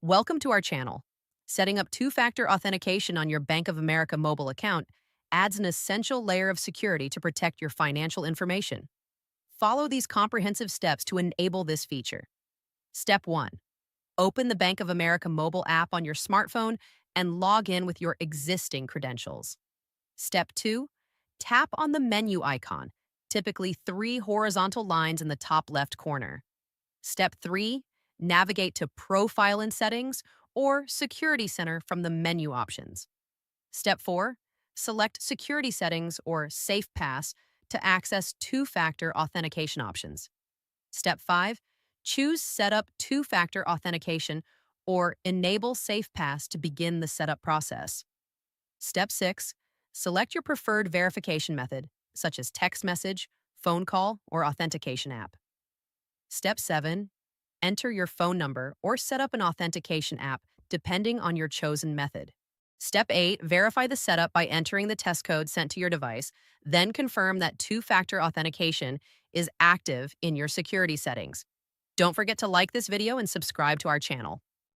Welcome to our channel. Setting up two-factor authentication on your Bank of America mobile account adds an essential layer of security to protect your financial information. Follow these comprehensive steps to enable this feature. Step 1. Open the Bank of America mobile app on your smartphone and log in with your existing credentials. Step 2. Tap on the menu icon, typically 3 horizontal lines in the top left corner. Step 3. Navigate to Profile and Settings or Security Center from the menu options. Step 4. Select Security Settings or Safe Pass to access two-factor authentication options. Step 5. Choose Setup Two-Factor Authentication or Enable Safe Pass to begin the setup process. Step 6. Select your preferred verification method, such as text message, phone call, or authentication app. Step 7. Enter your phone number or set up an authentication app depending on your chosen method. Step 8. Verify the setup by entering the test code sent to your device, then confirm that two-factor authentication is active in your security settings. Don't forget to like this video and subscribe to our channel.